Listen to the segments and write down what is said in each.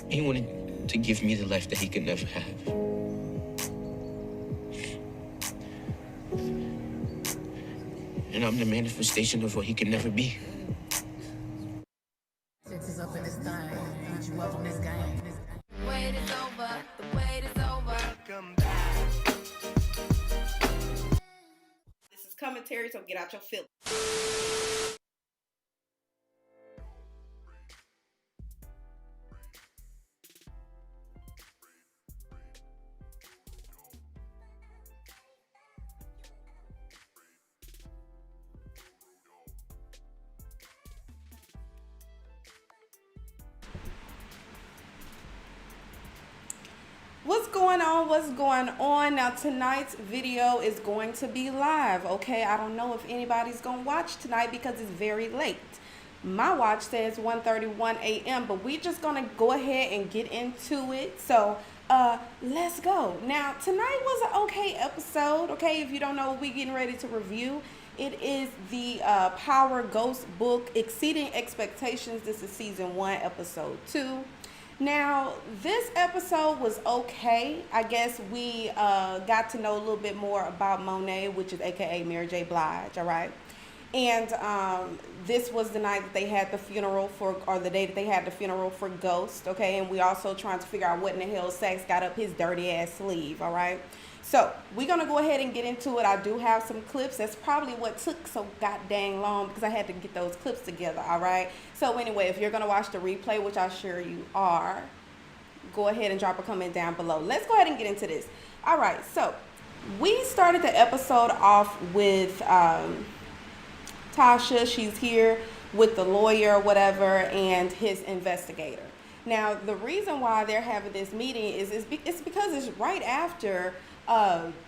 He wanted to give me the life that he could never have. And I'm the manifestation of what he could never be. Sex is up in this thing. Put you up on this game. Wait is over. The wait is over. Welcome back. This is commentary, so get out your feelings. What's going on? Now tonight's video is going to be live, okay? I don't know if anybody's gonna watch tonight because it's very late. My watch says 1:31 a.m., but we're just gonna go ahead and get into it. So let's go. Now tonight was an okay episode, okay? If you don't know what we're getting ready to review, it is the Power Ghost book, Exceeding Expectations. This is season 1, episode 2. Now, this episode was okay. I guess we got to know a little bit more about Monet, which is AKA Mary J. Blige, all right? And this was the night that they had the funeral for, or the day that they had the funeral for Ghost, okay? And we also trying to figure out what in the hell Saxe got up his dirty ass sleeve, all right? So, we're going to go ahead and get into it. I do have some clips. That's probably what took so goddamn long because I had to get those clips together, all right? So, anyway, if you're going to watch the replay, which I'm sure you are, go ahead and drop a comment down below. Let's go ahead and get into this. All right, so we started the episode off with Tasha. She's here with the lawyer or whatever and his investigator. Now, the reason why they're having this meeting is it's because it's right after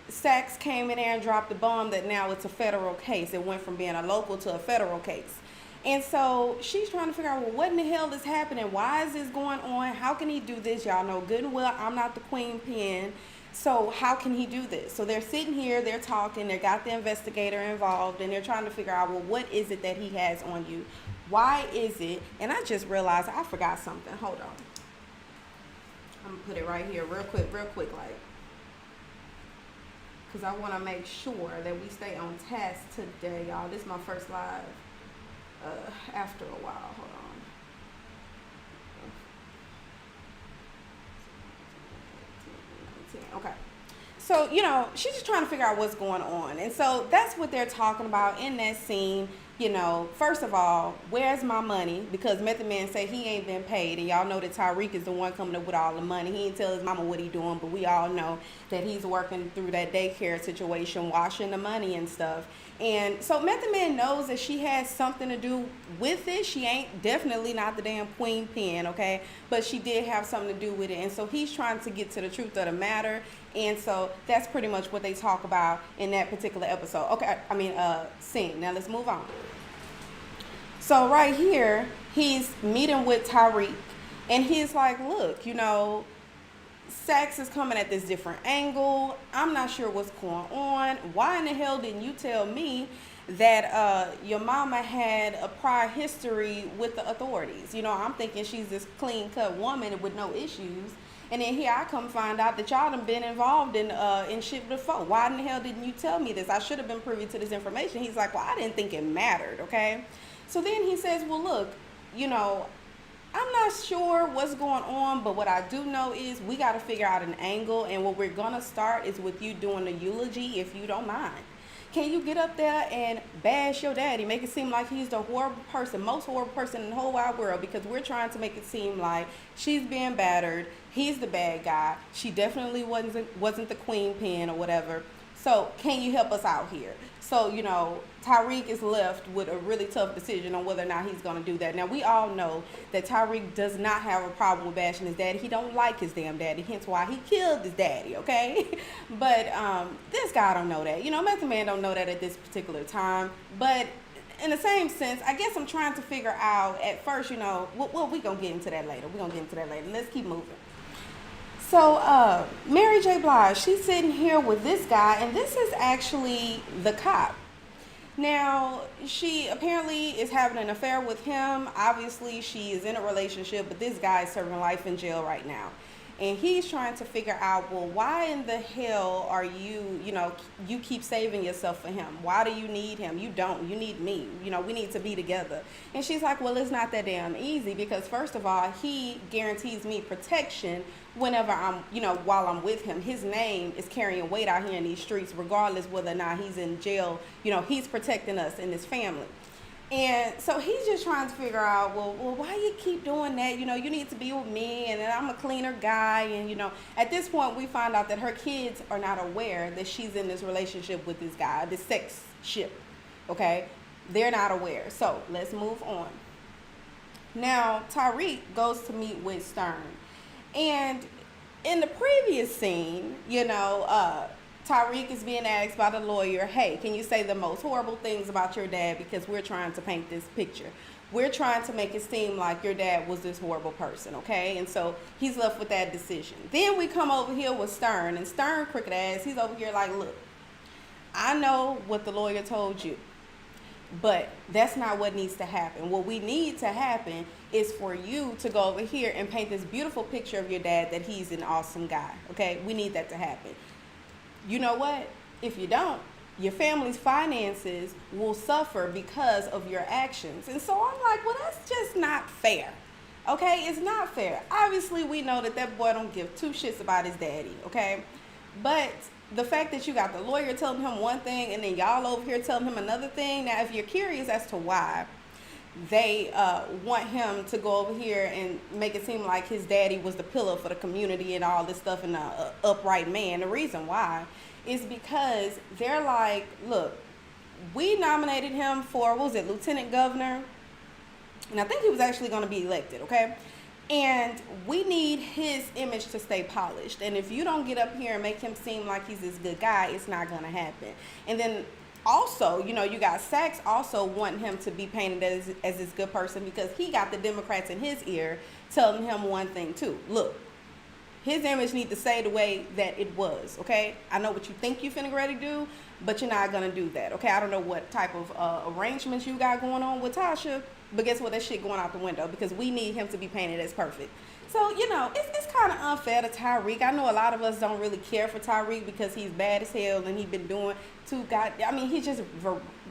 Saxe came in there and dropped the bomb that now it's a federal case. It went from being a local to a federal case. And so she's trying to figure out, well, what in the hell is happening? Why is this going on? How can he do this? Y'all know good and well I'm not the queen pin. So how can he do this? So they're sitting here, they're talking, they got the investigator involved, and they're trying to figure out, well, what is it that he has on you? Why is it? And I just realized I forgot something. Hold on. I'm going to put it right here real quick, like. Because I want to make sure that we stay on task today, y'all. This is my first live after a while. Hold on. Okay. So, you know, she's just trying to figure out what's going on. And so that's what they're talking about in that scene. You know, first of all, where's my money? Because Method Man say he ain't been paid. And y'all know that Tariq is the one coming up with all the money. He ain't tell his mama what he doing, but we all know that he's working through that daycare situation, washing the money and stuff. And so Method Man knows that she has something to do with it. She ain't definitely not the damn queen pin, okay? But she did have something to do with it. And so he's trying to get to the truth of the matter. And so that's pretty much what they talk about in that particular episode. Okay, scene. Now let's move on. So right here, he's meeting with Tariq. And he's like, look, you know, Saxe is coming at this different angle. I'm not sure what's going on. Why in the hell didn't you tell me that your mama had a prior history with the authorities? You know, I'm thinking she's this clean-cut woman with no issues. And then here I come find out that y'all done been involved in shit before. Why in the hell didn't you tell me this? I should have been privy to this information. He's like, well, I didn't think it mattered, okay? So then he says, well, look, you know, I'm not sure what's going on, but what I do know is we got to figure out an angle, and what we're going to start is with you doing the eulogy, if you don't mind. Can you get up there and bash your daddy, make it seem like he's the horrible person, most horrible person in the whole wide world, because we're trying to make it seem like she's being battered, he's the bad guy, she definitely wasn't the queen pin or whatever. So can you help us out here? So, you know, Tariq is left with a really tough decision on whether or not he's going to do that. Now, we all know that Tariq does not have a problem with bashing his daddy. He don't like his damn daddy, hence why he killed his daddy, okay? But this guy don't know that. You know, Method Man don't know that at this particular time. But in the same sense, I guess I'm trying to figure out at first, you know, well, we're going to get into that later. Let's keep moving. So Mary J. Blige, she's sitting here with this guy, and this is actually the cop. Now, she apparently is having an affair with him. Obviously, she is in a relationship, but this guy is serving life in jail right now. And he's trying to figure out, well, why in the hell are you, you keep saving yourself for him? Why do you need him? You don't. You need me. We need to be together. And she's like, well, it's not that damn easy because, first of all, he guarantees me protection whenever I'm, while I'm with him. His name is carrying weight out here in these streets, regardless whether or not he's in jail. He's protecting us and his family. And so he's just trying to figure out, well, why you keep doing that? You need to be with me, and I'm a cleaner guy. And, at this point, we find out that her kids are not aware that she's in this relationship with this guy, this sex ship, okay? They're not aware. So let's move on. Now, Tariq goes to meet with Stern. And in the previous scene, Tariq is being asked by the lawyer, hey, can you say the most horrible things about your dad because we're trying to paint this picture. We're trying to make it seem like your dad was this horrible person, okay? And so he's left with that decision. Then we come over here with Stern, and Stern, crooked ass, he's over here like, look, I know what the lawyer told you, but that's not what needs to happen. What we need to happen is for you to go over here and paint this beautiful picture of your dad that he's an awesome guy, okay? We need that to happen. You know what? If you don't, your family's finances will suffer because of your actions. And so I'm like, well, that's just not fair. Okay? It's not fair. Obviously, we know that boy don't give two shits about his daddy. Okay? But the fact that you got the lawyer telling him one thing and then y'all over here telling him another thing. Now, if you're curious as to why they want him to go over here and make it seem like his daddy was the pillar for the community and all this stuff and an upright man. The reason why is because they're like, look, we nominated him for, lieutenant governor? And I think he was actually going to be elected, okay? And we need his image to stay polished. And if you don't get up here and make him seem like he's this good guy, it's not going to happen. And then also, you got Saxe also wanting him to be painted as this good person because he got the Democrats in his ear telling him one thing too. Look, his image need to stay the way that it was, okay? I know what you think you finna ready to do, but you're not gonna do that, okay? I don't know what type of arrangements you got going on with Tasha, but guess what? That shit going out the window because we need him to be painted as perfect. So, it's kind of unfair to Tariq. I know a lot of us don't really care for Tariq because he's bad as hell and he's been doing he's just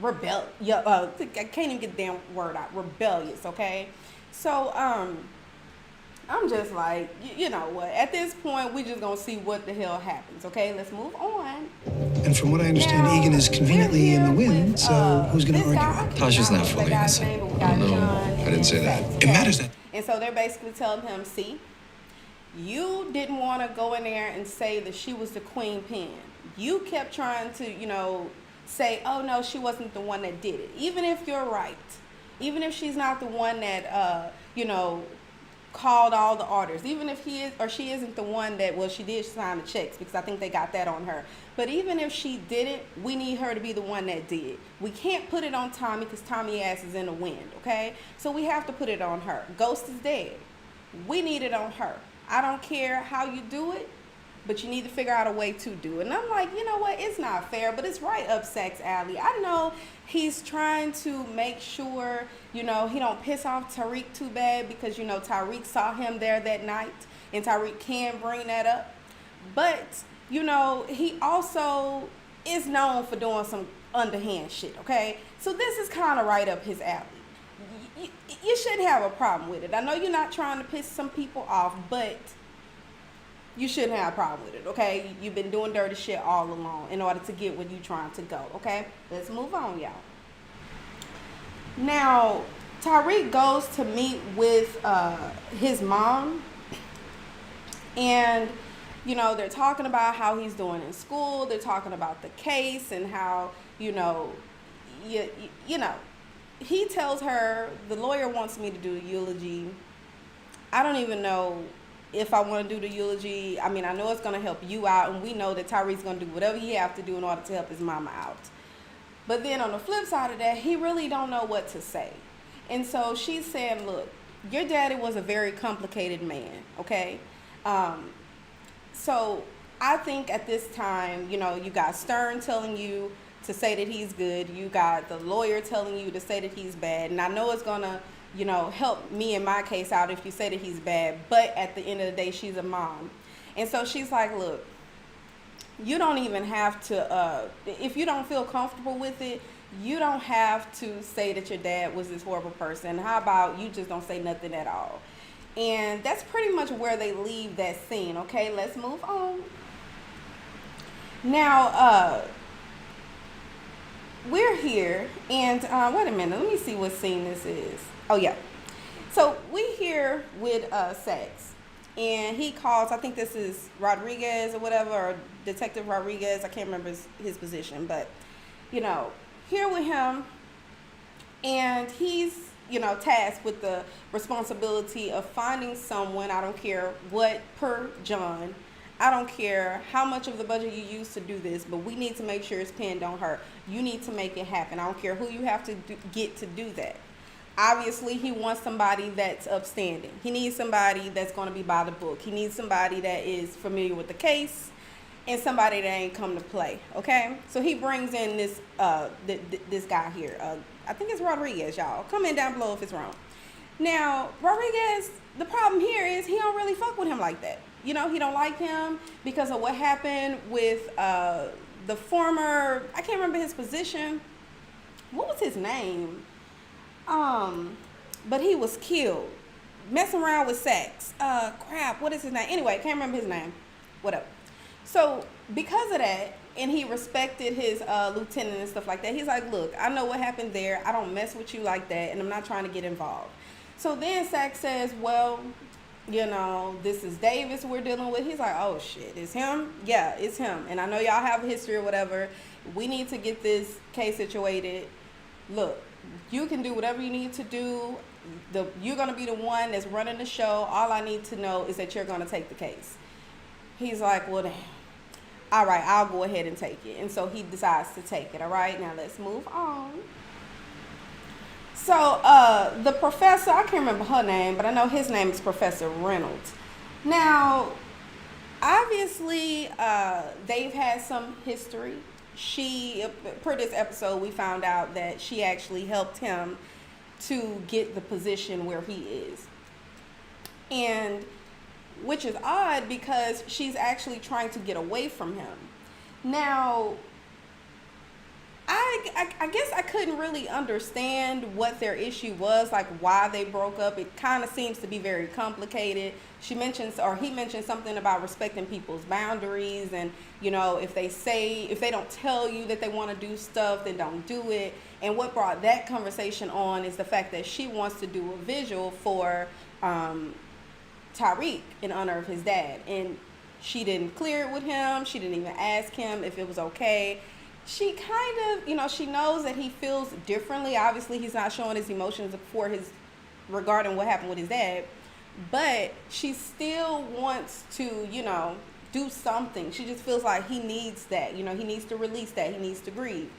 rebellious. I can't even get the damn word out. Rebellious, okay? So, I'm just like, you know what? At this point, we just gonna see what the hell happens, okay? Let's move on. And from what I understand, now, Egan is conveniently in the win, so who's gonna argue? Tasha's not fully innocent. I didn't say that. It matters that. And so they're basically telling him, see, you didn't want to go in there and say that she was the queen pin. You kept trying to, say, oh, no, she wasn't the one that did it. Even if you're right. Even if she's not the one that, called all the orders. Even if he is or she isn't the one that, she did sign the checks because I think they got that on her. But even if she didn't, we need her to be the one that did. We can't put it on Tommy because Tommy ass is in the wind, okay? So we have to put it on her. Ghost is dead. We need it on her. I don't care how you do it, but you need to figure out a way to do it. And I'm like, you know what? It's not fair, but it's right up Saxe alley. I know he's trying to make sure, he don't piss off Tariq too bad because, Tariq saw him there that night and Tariq can bring that up. But, he also is known for doing some underhand shit, okay? So this is kind of right up his alley. You shouldn't have a problem with it. I know you're not trying to piss some people off, but you shouldn't have a problem with it, okay? You've been doing dirty shit all along in order to get where you're trying to go, okay? Let's move on, y'all. Now, Tariq goes to meet with his mom, and, they're talking about how he's doing in school. They're talking about the case and how, he tells her, the lawyer wants me to do a eulogy. I don't even know if I want to do the eulogy. I mean, I know it's going to help you out, and we know that Tariq's going to do whatever he have to do in order to help his mama out. But then on the flip side of that, he really don't know what to say. And so she's saying, look, your daddy was a very complicated man, okay? So I think at this time, you got Stern telling you to say that he's good. You got the lawyer telling you to say that he's bad. And I know it's going to, help me in my case out if you say that he's bad. But at the end of the day, she's a mom. And so she's like, look, you don't even have to, if you don't feel comfortable with it, you don't have to say that your dad was this horrible person. How about you just don't say nothing at all? And that's pretty much where they leave that scene. Okay, let's move on. Now, we're here, and wait a minute, let me see what scene this is. Oh, yeah. So we here with Saxe, and he calls, I think this is Rodriguez or whatever, or Detective Rodriguez, I can't remember his position, but, here with him, and he's, tasked with the responsibility of finding someone, I don't care what, per John, I don't care how much of the budget you use to do this, but we need to make sure his pen don't hurt. You need to make it happen. I don't care who you have to get to do that. Obviously, he wants somebody that's upstanding. He needs somebody that's going to be by the book. He needs somebody that is familiar with the case and somebody that ain't come to play, okay? So he brings in this this guy here. I think it's Rodriguez, y'all. Comment down below if it's wrong. Now, Rodriguez, the problem here is he don't really fuck with him like that. He don't like him because of what happened with the former, I can't remember his position. What was his name? But he was killed. Messing around with Saxe. What is his name? Anyway, can't remember his name. Whatever. So, because of that, and he respected his lieutenant and stuff like that, he's like, look, I know what happened there. I don't mess with you like that, and I'm not trying to get involved. So then Saxe says, well, this is Davis we're dealing with. He's like, oh, shit, it's him? Yeah, it's him. And I know y'all have a history or whatever. We need to get this case situated. Look, you can do whatever you need to do. You're going to be the one that's running the show. All I need to know is that you're going to take the case. He's like, well, damn. All right, I'll go ahead and take it. And so he decides to take it. All right, now let's move on. So the professor, I can't remember her name, but I know his name is Professor Reynolds. Now, obviously, they've had some history. Per this episode, we found out that she actually helped him to get the position where he is. And which is odd because she's actually trying to get away from him. Now, I guess I couldn't really understand what their issue was, like why they broke up. It kind of seems to be very complicated. He mentions something about respecting people's boundaries, and if they don't tell you that they want to do stuff, then don't do it. And what brought that conversation on is the fact that she wants to do a visual for Tariq in honor of his dad, and she didn't clear it with him. She didn't even ask him if it was okay. She kind of, she knows that he feels differently. Obviously, he's not showing his emotions regarding what happened with his dad, but she still wants to, do something. She just feels like he needs that, he needs to release that. He needs to grieve.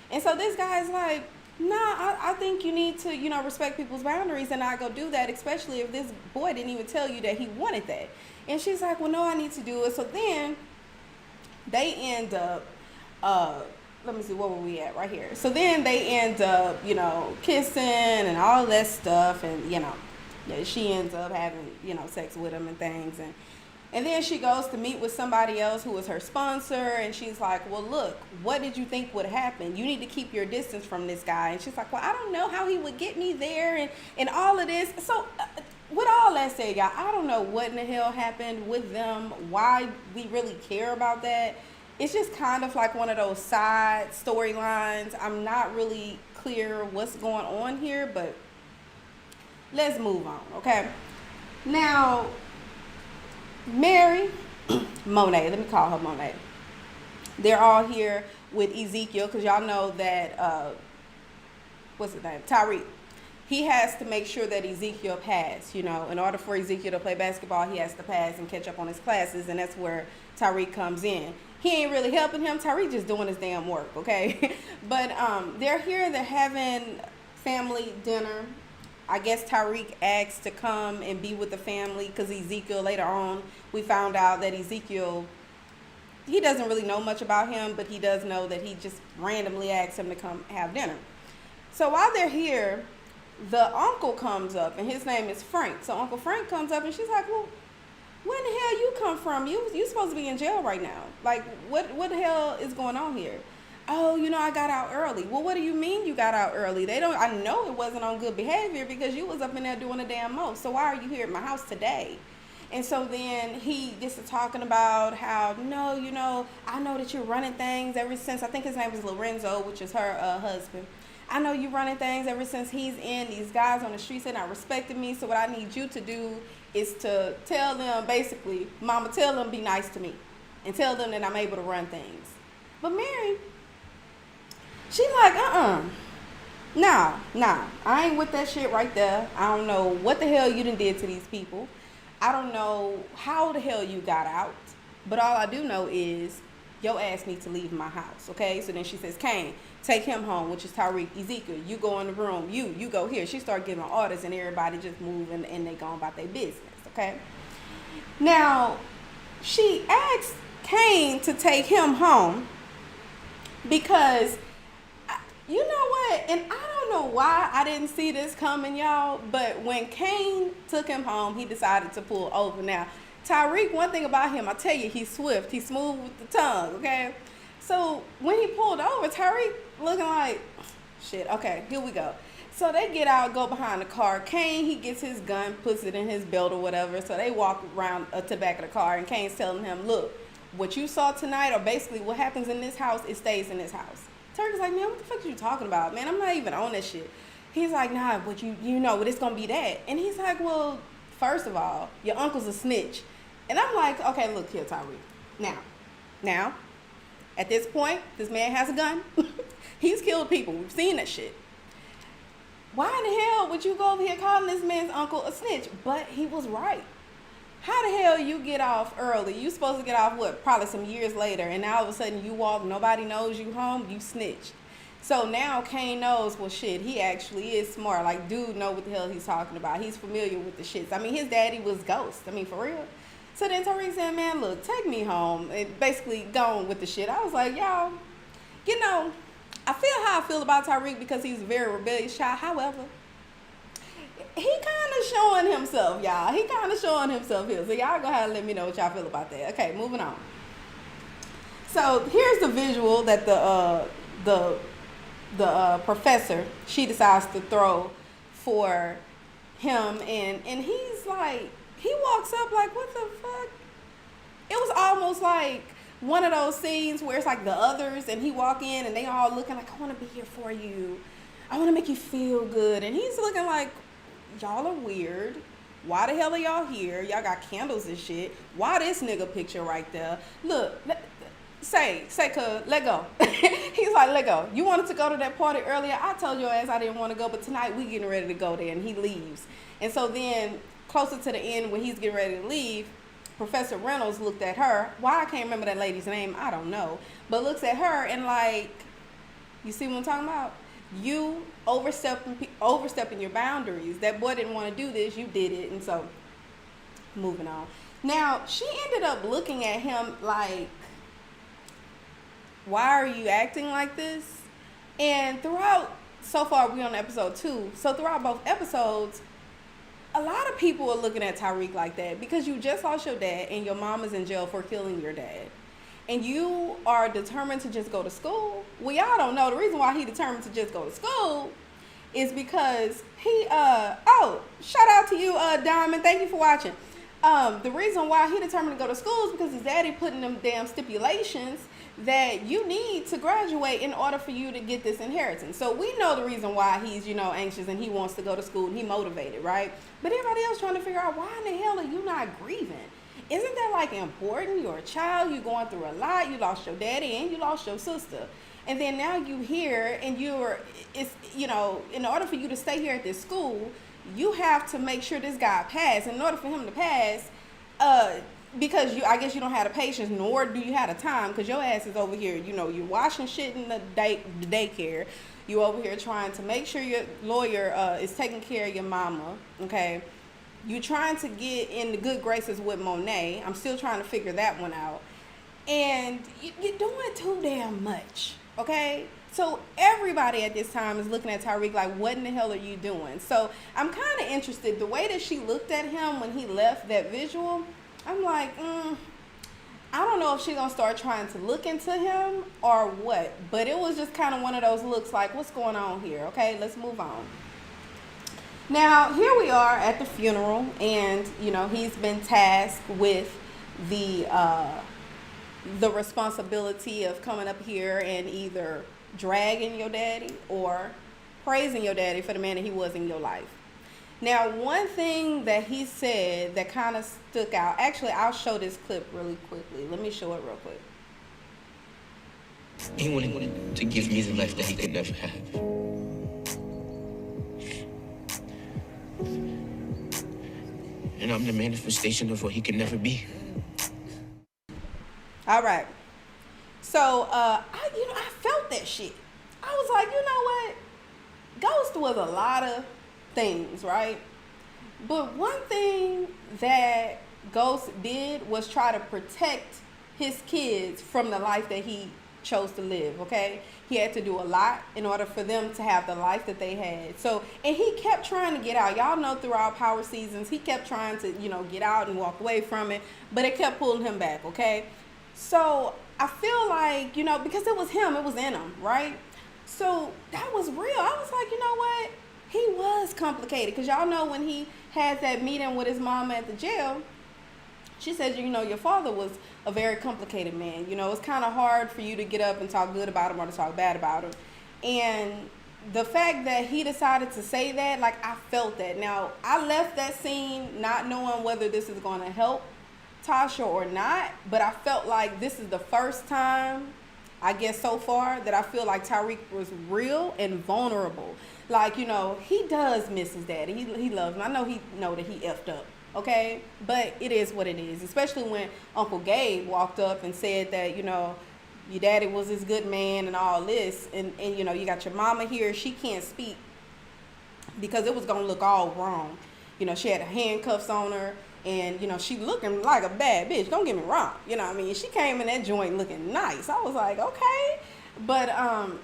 And so this guy's like, nah, I think you need to, respect people's boundaries and not go do that, especially if this boy didn't even tell you that he wanted that. And she's like, well, no, I need to do it. So then they end up, let me see, where were we at right here? So then they end up, kissing and all that stuff. And, she ends up having, sex with him and things. And then she goes to meet with somebody else who was her sponsor. And she's like, well, look, what did you think would happen? You need to keep your distance from this guy. And she's like, well, I don't know how he would get me there and all of this. So with all that said, y'all, I don't know what in the hell happened with them, why we really care about that. It's just kind of like one of those side storylines. I'm not really clear what's going on here, but let's move on, okay? Now, Mary, Monet, let me call her Monet. They're all here with Ezekiel because y'all know that, what's his name? Tariq. He has to make sure that Ezekiel passed, in order for Ezekiel to play basketball, he has to pass and catch up on his classes, and that's where Tariq comes in. He ain't really helping him. Tariq just doing his damn work, okay? But they're here. They're having family dinner. I guess Tariq asked to come and be with the family because Ezekiel, later on, we found out that Ezekiel he doesn't really know much about him, but he does know that he just randomly asked him to come have dinner. So while they're here, the uncle comes up, and his name is Frank. So Uncle Frank comes up, and she's like, well, where in the hell you come from? You supposed to be in jail right now. Like, what the hell is going on here? Oh, I got out early. Well, what do you mean you got out early? I know it wasn't on good behavior because you was up in there doing the damn most. So why are you here at my house today? And so then he gets to talking about how, no, I know that you're running things ever since, I think his name is Lorenzo, which is her husband. I know you're running things ever since he's in. These guys on the streets, they're not respecting me. So what I need you to do is to tell them, basically, mama, tell them be nice to me. And tell them that I'm able to run things. But Mary, she like, nah, I ain't with that shit right there. I don't know what the hell you done did to these people. I don't know how the hell you got out. But all I do know is your ass needs to leave my house, okay? So then she says, Kane, take him home, which is Tariq. Ezekiel, you go in the room. You go here. She started giving orders, and everybody just moving, and they going about their business, okay? Now, she asked Kane to take him home because, you know what? And I don't know why I didn't see this coming, y'all, but when Kane took him home, he decided to pull over. Now, Tariq, one thing about him, I tell you, he's swift. He's smooth with the tongue, okay? So when he pulled over, Tariq looking like, shit, okay, here we go. So they get out, go behind the car. Kane, he gets his gun, puts it in his belt or whatever. So they walk around to the back of the car, and Kane's telling him, look, what you saw tonight, or basically what happens in this house, it stays in this house. Tariq's like, man, what the fuck are you talking about? Man, I'm not even on that shit. He's like, nah, but you know, but it's gonna be that. And he's like, well, first of all, your uncle's a snitch. And I'm like, okay, look here, Tariq. Now, at this point, this man has a gun. He's killed people. We've seen that shit. Why in the hell would you go over here calling this man's uncle a snitch? But he was right. How the hell you get off early? You supposed to get off, probably some years later, and now all of a sudden you walk, nobody knows you home, you snitch. So now Kane knows, well, shit, he actually is smart. Like, dude know what the hell he's talking about. He's familiar with the shits. I mean, his daddy was Ghost. I mean, for real. So then Tariq said, man, look, take me home. And basically going with the shit. I was like, y'all, I feel how I feel about Tariq because he's a very rebellious child. However, he kind of showing himself, y'all. He kind of showing himself here. So y'all go ahead and let me know what y'all feel about that. Okay, moving on. So here's the visual that the professor, she decides to throw for him. And he's like, he walks up like, what the fuck? It was almost like one of those scenes where it's like the others and he walk in and they all looking like, I want to be here for you. I want to make you feel good. And he's looking like, y'all are weird. Why the hell are y'all here? Y'all got candles and shit. Why this nigga picture right there? Look, say, cuz, let go. He's like, let go. You wanted to go to that party earlier. I told your ass I didn't want to go, but tonight we getting ready to go there. And he leaves. And so then closer to the end when he's getting ready to leave, Professor Reynolds looked at her. Why I can't remember that lady's name, I don't know. But looks at her and like, you see what I'm talking about? You overstepping your boundaries. That boy didn't want to do this. You did it. And so, moving on. Now, she ended up looking at him like, why are you acting like this? And throughout, so far we're on episode 2. So throughout both episodes, a lot of people are looking at Tariq like that because you just lost your dad and your mom is in jail for killing your dad. And you are determined to just go to school. Well, y'all don't know. The reason why he determined to just go to school is because he, shout out to you, Diamond. Thank you for watching. The reason why he determined to go to school is because his daddy put in them damn stipulations that you need to graduate in order for you to get this inheritance. So we know the reason why he's, anxious and he wants to go to school and he motivated, right? But everybody else trying to figure out why in the hell are you not grieving? Isn't that like important? You're a child, you're going through a lot, you lost your daddy and you lost your sister. And then now you here and in order for you to stay here at this school, you have to make sure this guy passed. In order for him to pass, because I guess you don't have the patience, nor do you have the time, because your ass is over here, you're washing shit in the daycare. You over here trying to make sure your lawyer is taking care of your mama, okay? You trying to get in the good graces with Monet. I'm still trying to figure that one out. And you're doing too damn much, okay? So everybody at this time is looking at Tariq like, what in the hell are you doing? So I'm kind of interested. The way that she looked at him when he left that visual, I'm like, I don't know if she's going to start trying to look into him or what. But it was just kind of one of those looks like, what's going on here? Okay, let's move on. Now, here we are at the funeral, and, you know, he's been tasked with the responsibility of coming up here and either dragging your daddy or praising your daddy for the man that he was in your life. Now, one thing that he said that kind of stuck out, actually, I'll show this clip really quickly. Let me show it real quick. He wanted to give me the life that he could never have. And I'm the manifestation of what he could never be. All right. So, I felt that shit. I was like, you know what? Ghost was a lot of things, right? But one thing that Ghost did was try to protect his kids from the life that he chose to live, okay? He had to do a lot in order for them to have the life that they had. So, and he kept trying to get out. Y'all know throughout Power seasons, he kept trying to, get out and walk away from it, but it kept pulling him back, okay? So I feel like, because it was him, it was in him, right? So that was real. I was like, you know what? He was complicated. Because y'all know when he had that meeting with his mama at the jail, she said, your father was a very complicated man. It's kind of hard for you to get up and talk good about him or to talk bad about him. And the fact that he decided to say that, like, I felt that. Now, I left that scene not knowing whether this is going to help Tasha or not, but I felt like this is the first time, I guess so far, that I feel like Tariq was real and vulnerable. Like, he does miss his daddy. He loves him. I know that he effed up, okay? But it is what it is, especially when Uncle Gabe walked up and said that, your daddy was this good man and all this, and you got your mama here. She can't speak because it was going to look all wrong. She had the handcuffs on her. And, she looking like a bad bitch. Don't get me wrong. She came in that joint looking nice. I was like, okay. But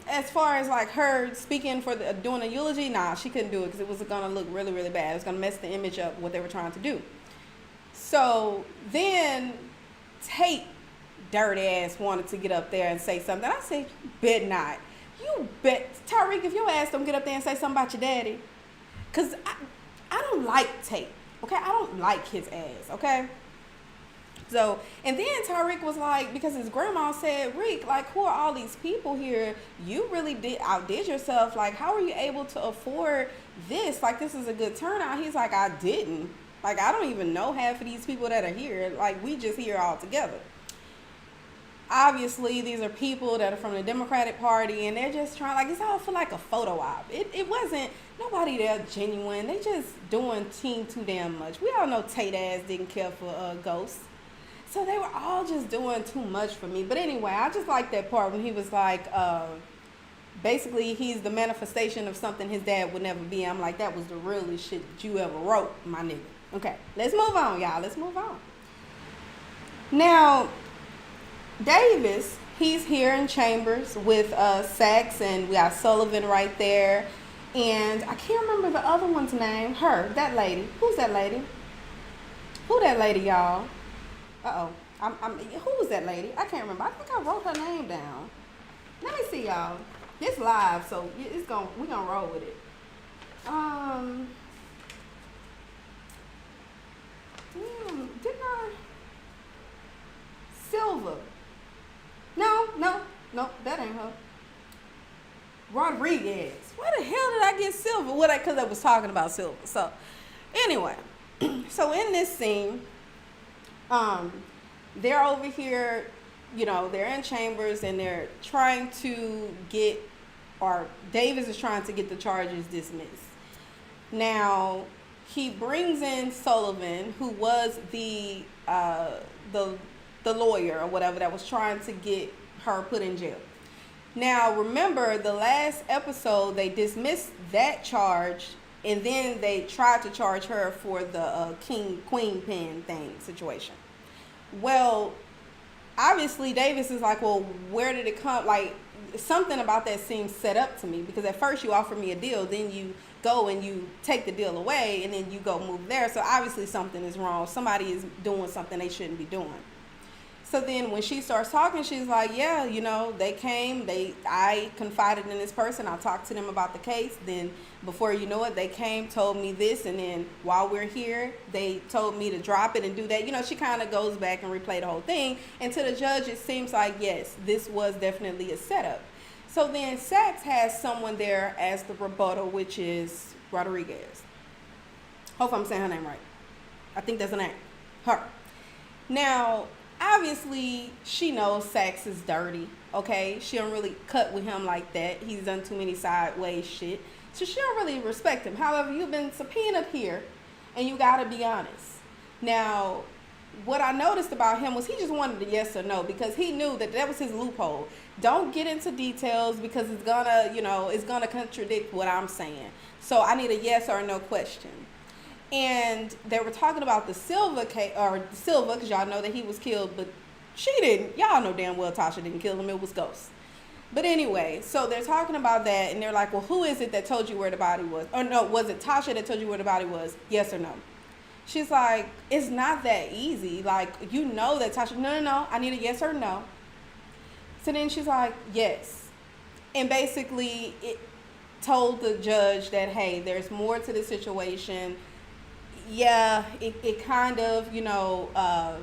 as far as, like, her speaking for doing a eulogy, nah, she couldn't do it because it was going to look really, really bad. It was going to mess the image up, what they were trying to do. So then Tate, dirty ass, wanted to get up there and say something. I said, you bet not. You bet. Tariq, if your ass don't get up there and say something about your daddy. Because I don't like Tate. Okay, I don't like his ass, okay? So, and then Tariq was like, because his grandma said, Rick, like, who are all these people here? You really outdid yourself. Like, how are you able to afford this? Like, this is a good turnout. He's like, I didn't. Like, I don't even know half of these people that are here. Like, we just here all together. Obviously, these are people that are from the Democratic Party, and they're just trying, like, it's all for, like, a photo op. It wasn't, nobody there genuine. They just doing too damn much. We all know Tate ass didn't care for Ghost. So they were all just doing too much for me. But anyway, I just like that part when he was like, basically, he's the manifestation of something his dad would never be. I'm like, that was the realest shit that you ever wrote, my nigga. Okay, let's move on, y'all. Let's move on. Now, Davis, he's here in chambers with Saxe, and we got Sullivan right there. And I can't remember the other one's name. That lady. Who's that lady? Who that lady, y'all? Uh-oh. Who was that lady? I can't remember. I think I wrote her name down. Let me see, y'all. It's live, so we're gonna roll with it. Didn't I? Silva. No, that ain't her. Rodriguez. Where the hell did I get Silva? Because I was talking about Silva. So, anyway. So, in this scene, they're over here, they're in chambers and they're trying to Davis is trying to get the charges dismissed. Now, he brings in Sullivan, who was the lawyer or whatever that was trying to get her put in jail. Now, remember, the last episode, they dismissed that charge, and then they tried to charge her for the queen pin thing situation. Well, obviously Davis is like, well, where did it come? Like, something about that seems set up to me, because at first you offer me a deal, then you go and you take the deal away, and then you go move there. So obviously something is wrong. Somebody is doing something they shouldn't be doing. So then when she starts talking, she's like, yeah, you know, they came, I confided in this person. I talked to them about the case. Then before you know it, they came, told me this. And then while we're here, they told me to drop it and do that. You know, she kind of goes back and replay the whole thing. And to the judge, it seems like, yes, this was definitely a setup. So then Saxe has someone there as the rebuttal, which is Rodriguez. Hope I'm saying her name right. I think that's her name. Her. Now, obviously, she knows Saxe is dirty, okay? She don't really cut with him like that. He's done too many sideways shit. So she don't really respect him. However, you've been subpoenaed here, and you got to be honest. Now, what I noticed about him was he just wanted a yes or no, because he knew that that was his loophole. Don't get into details, because it's gonna, you know, it's gonna contradict what I'm saying. So I need a yes or no question. And they were talking about the Silva case, or Silva, because y'all know that he was killed, but she didn't. Y'all know damn well Tasha didn't kill him. It was Ghost. But anyway, so they're talking about that, and they're like, well, who is it that told you where the body was? Or no, was it Tasha that told you where the body was? Yes or no? She's like, it's not that easy. Like, you know that Tasha, no, I need a yes or no. So then she's like, yes. And basically, it told the judge that, hey, there's more to the situation. Yeah, it kind of, you know, I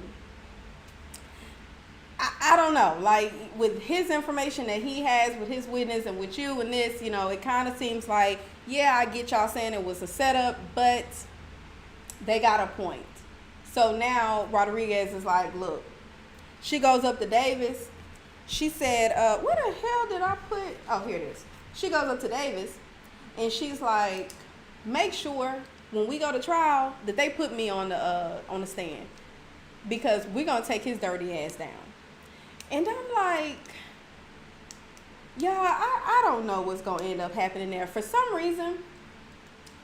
don't know. Like, with his information that he has, with his witness and with you and this, you know, it kind of seems like, yeah, I get y'all saying it was a setup, but they got a point. So now Rodriguez is like, look, she goes up to Davis. She said, where the hell did I put? Oh, here it is. She goes up to Davis, and she's like, make sure when we go to trial that they put me on the stand, because we're gonna take his dirty ass down. And I'm like, yeah, I don't know what's gonna end up happening there. For some reason,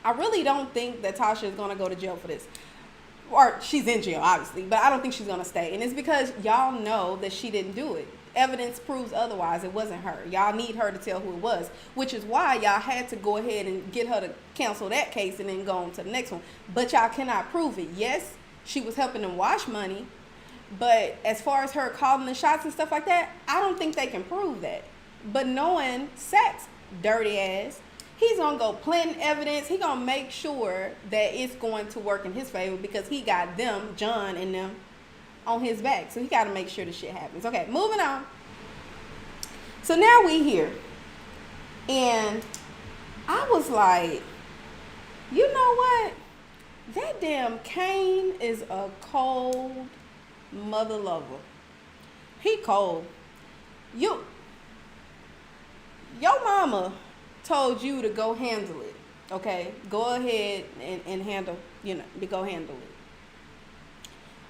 I really don't think that Tasha is gonna go to jail for this. Or she's in jail, obviously, but I don't think she's gonna stay. And it's because y'all know that she didn't do it. Evidence proves otherwise. It wasn't her. Y'all need her to tell who it was, which is why y'all had to go ahead and get her to cancel that case and then go on to the next one. But y'all cannot prove it. Yes, she was helping them wash money, but as far as her calling the shots and stuff like that, I don't think they can prove that. But knowing Saxe dirty ass, he's gonna go planting evidence. He gonna make sure that it's going to work in his favor, because he got them, John and them, on his back. So he got to make sure the shit happens. Okay, moving on. So now we here. And I was like, you know what? That damn Kane is a cold mother lover. He cold. Your mama told you to go handle it. Okay? Go ahead and handle, you know, to go handle it.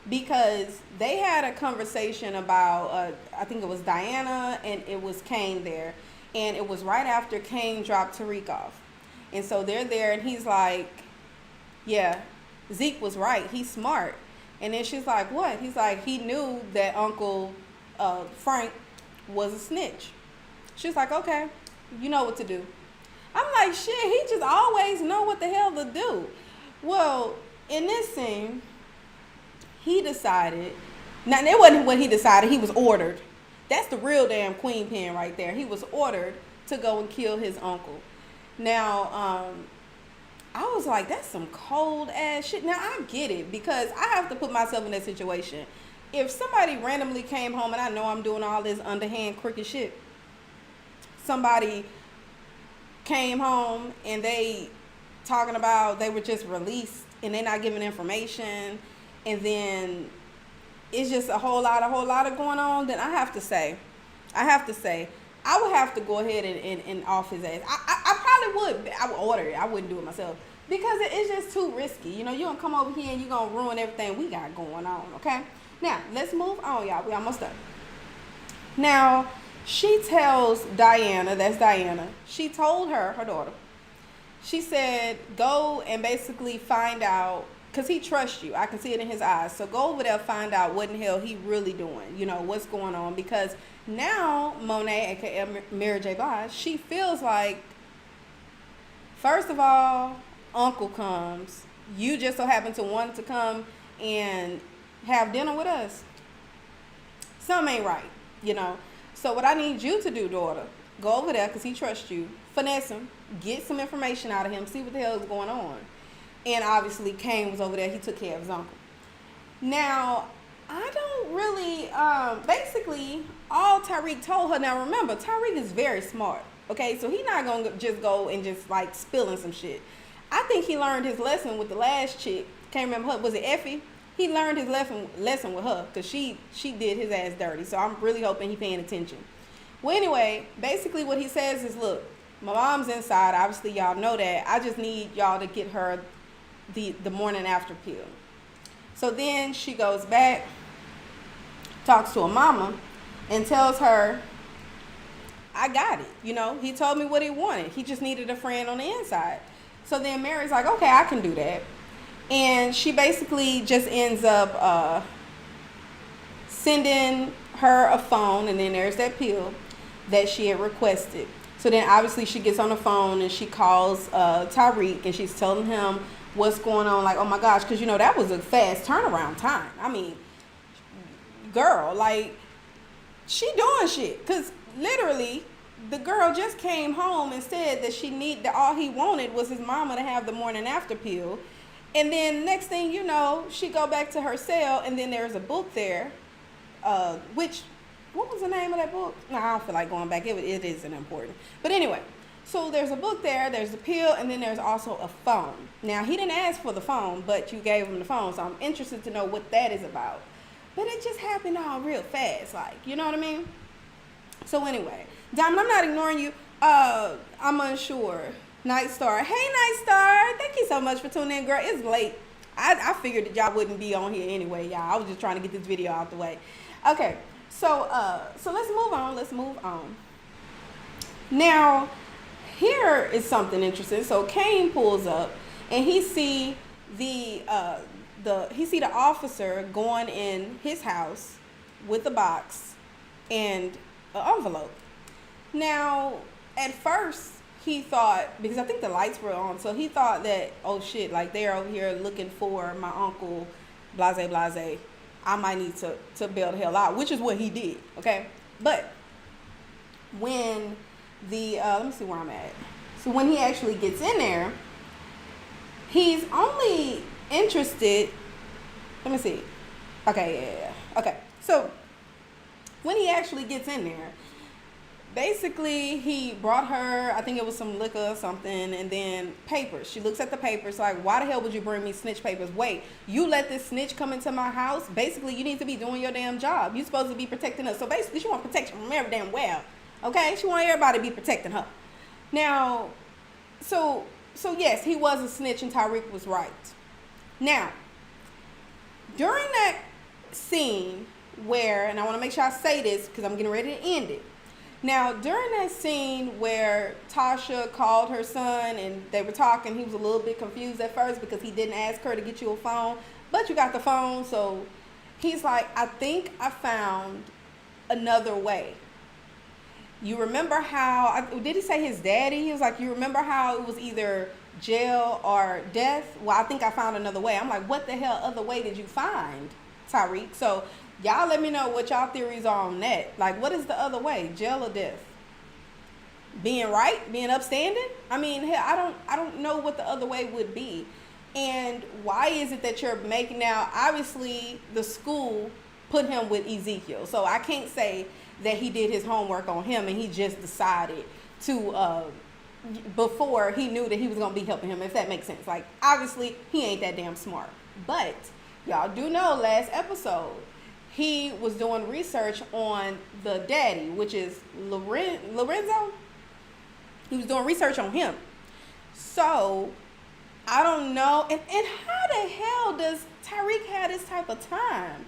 Because they had a conversation about, I think it was Diana and it was Kane there. And it was right after Kane dropped Tariq off. And so they're there, and he's like, yeah, Zeke was right. He's smart. And then she's like, what? He's like, he knew that Uncle Frank was a snitch. She's like, okay, you know what to do. I'm like, shit, he just always know what the hell to do. Well, in this scene, he decided, now it wasn't what he decided, he was ordered. That's the real damn queen pin right there. He was ordered to go and kill his uncle. Now, I was like, that's some cold ass shit. Now, I get it, because I have to put myself in that situation. If somebody randomly came home, and I know I'm doing all this underhand crooked shit, somebody came home and they talking about they were just released and they're not giving information, and then it's just a whole lot of going on, then I have to say, I would have to go ahead and off his ass. I probably would. I would order it. I wouldn't do it myself, because it's just too risky. You know, you're going to come over here and you're going to ruin everything we got going on, okay? Now, let's move on, y'all. We almost done. Now, she tells Diana, that's Diana, she told her daughter, she said, go and basically find out because he trusts you. I can see it in his eyes. So go over there, find out what in hell he really doing. You know, what's going on. Because now Monet, aka Mary J. Blige, she feels like, first of all, Uncle comes. You just so happen to want to come and have dinner with us. Something ain't right, you know. So what I need you to do, daughter, go over there because he trusts you. Finesse him. Get some information out of him. See what the hell is going on. And obviously, Kane was over there. He took care of his uncle. Now, I don't really, basically, all Tariq told her, now remember, Tariq is very smart, okay? So he's not going to just go and just, like, spilling some shit. I think he learned his lesson with the last chick. Can't remember her. Was it Effie? He learned his lesson with her because she did his ass dirty. So I'm really hoping he paying attention. Well, anyway, basically what he says is, look, my mom's inside. Obviously, y'all know that. I just need y'all to get her the morning after pill. So then she goes back, talks to her mama, and tells her, I got it. You know, he told me what he wanted. He just needed a friend on the inside. So then Mary's like, okay, I can do that. And she basically just ends up sending her a phone, and then there's that pill that she had requested. So then obviously she gets on the phone and she calls Tariq, and she's telling him what's going on. Like, oh my gosh, because, you know, that was a fast turnaround time. I mean, girl, like, she doing shit. Because literally, the girl just came home and said that all he wanted was his mama to have the morning after pill. And then next thing you know, she go back to her cell, and then there's a book there, what was the name of that book? No, I don't feel like going back. It isn't important. But anyway, so there's a book there, there's a pill, and then there's also a phone. Now, he didn't ask for the phone, but you gave him the phone, so I'm interested to know what that is about. But it just happened all real fast, like, you know what I mean? So anyway, Diamond, I'm not ignoring you. I'm unsure. Night Star. Hey, Night Star. Thank you so much for tuning in, girl. It's late. I figured that y'all wouldn't be on here anyway, y'all. I was just trying to get this video out the way. Okay, so let's move on. Let's move on. Now, here is something interesting. So Kane pulls up, and he see the officer going in his house with a box and an envelope. Now, at first, he thought, because I think the lights were on, so he thought that, oh shit, like they're over here looking for my uncle, blase, blase. I might need to bail the hell out, which is what he did, okay? But when let me see where I'm at. So when he actually gets in there, he's only interested, let me see. Okay, yeah. Okay, so when he actually gets in there, basically, he brought her, I think it was some liquor or something, and then papers. She looks at the papers like, why the hell would you bring me snitch papers? Wait, you let this snitch come into my house? Basically, you need to be doing your damn job. You're supposed to be protecting us. So basically, she want protection from every damn well. Okay? She want everybody to be protecting her. Now, so yes, he was a snitch, and Tariq was right. Now, during that scene where, and I want to make sure I say this because I'm getting ready to end it. Now, during that scene where Tasha called her son and they were talking, he was a little bit confused at first because he didn't ask her to get you a phone, but you got the phone, so he's like, I think I found another way. You remember how, did he say his daddy? He was like, you remember how it was either jail or death? Well, I think I found another way. I'm like, what the hell other way did you find, Tariq? So y'all let me know what y'all theories are on that. Like, what is the other way? Jail or death? Being right? Being upstanding? I mean, hell, I don't know what the other way would be. And why is it that you're making now? Obviously, the school put him with Ezekiel. So I can't say that he did his homework on him and he just decided to, before he knew that he was going to be helping him, if that makes sense. Like, obviously, he ain't that damn smart. But y'all do know last episode, he was doing research on the daddy, which is Lorenzo. He was doing research on him. So, I don't know. And how the hell does Tariq have this type of time?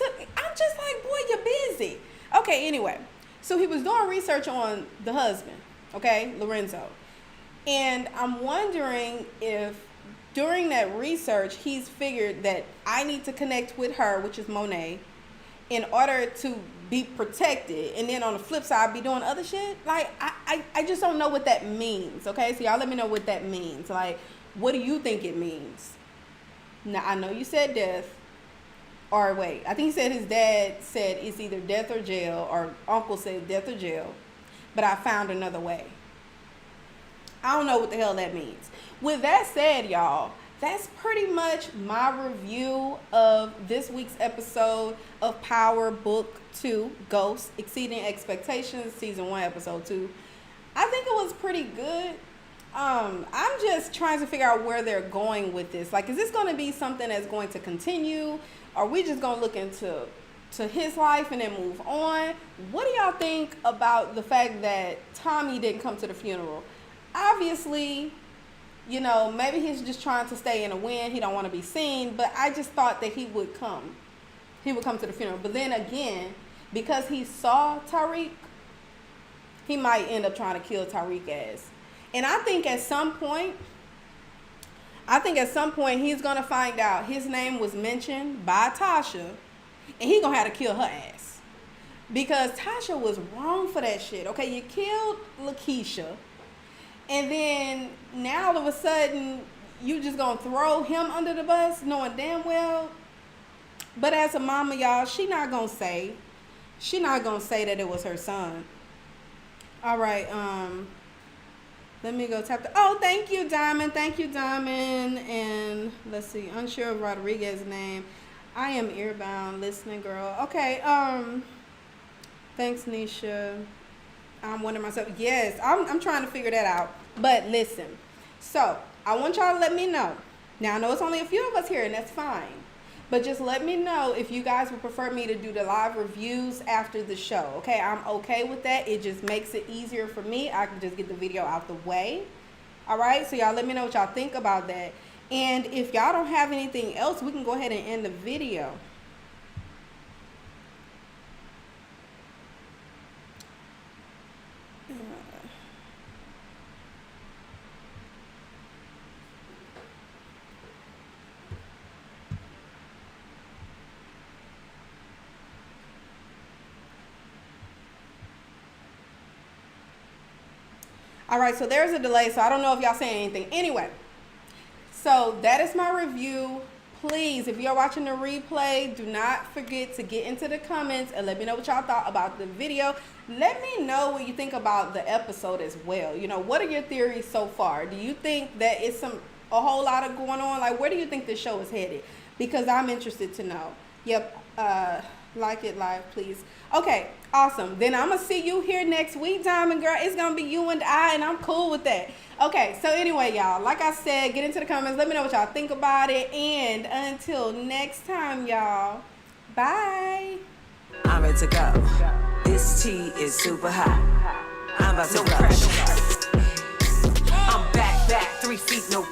I'm just like, boy, you're busy. Okay, anyway. So, he was doing research on the husband, okay, Lorenzo. And I'm wondering if during that research, he's figured that I need to connect with her, which is Monet, in order to be protected. And then on the flip side, be doing other shit. Like, I just don't know what that means, okay? So y'all let me know what that means. Like, what do you think it means? Now, I know you said death. Or wait, I think he said his dad said it's either death or jail, or uncle said death or jail. But I found another way. I don't know what the hell that means. With that said, y'all, that's pretty much my review of this week's episode of Power Book 2, Ghost, Exceeding Expectations, Season 1, Episode 2. I think it was pretty good. I'm just trying to figure out where they're going with this. Like, is this going to be something that's going to continue? Are we just going to look into his life and then move on? What do y'all think about the fact that Tommy didn't come to the funeral? Obviously, you know, maybe he's just trying to stay in a win. He don't want to be seen. But I just thought that he would come. He would come to the funeral. But then again, because he saw Tariq, he might end up trying to kill Tariq ass. And I think at some point he's going to find out his name was mentioned by Tasha, and he's going to have to kill her ass. Because Tasha was wrong for that shit. Okay, you killed Lakeisha, and then now all of a sudden you just going to throw him under the bus, knowing damn well. But as a mama, y'all, she not going to say that it was her son. All right, let me go tap the... Oh, thank you, Diamond. Thank you, Diamond. And let's see. Unsure of Rodriguez's name. I am earbound. Listening, girl. Okay. Thanks, Nesha. I'm wondering myself. Yes, I'm trying to figure that out. But listen. So, I want y'all to let me know. Now, I know it's only a few of us here, and that's fine. But just let me know if you guys would prefer me to do the live reviews after the show. Okay, I'm okay with that. It just makes it easier for me. I can just get the video out the way. All right, so y'all let me know what y'all think about that. And if y'all don't have anything else, we can go ahead and end the video. All right, so there's a delay, so I don't know if y'all saying anything. Anyway, so that is my review. Please, if you're watching the replay, do not forget to get into the comments and let me know what y'all thought about the video. Let me know what you think about the episode as well. You know, what are your theories so far? Do you think that it's a whole lot of going on? Like, where do you think this show is headed? Because I'm interested to know. Yep, like it live, please. Okay, awesome. Then I'm going to see you here next week, Diamond Girl. It's going to be you and I, and I'm cool with that. Okay, so anyway, y'all, like I said, get into the comments. Let me know what y'all think about it. And until next time, y'all, bye. I'm ready to go. This tea is super hot. I'm about to rush. I'm back, 3 feet, no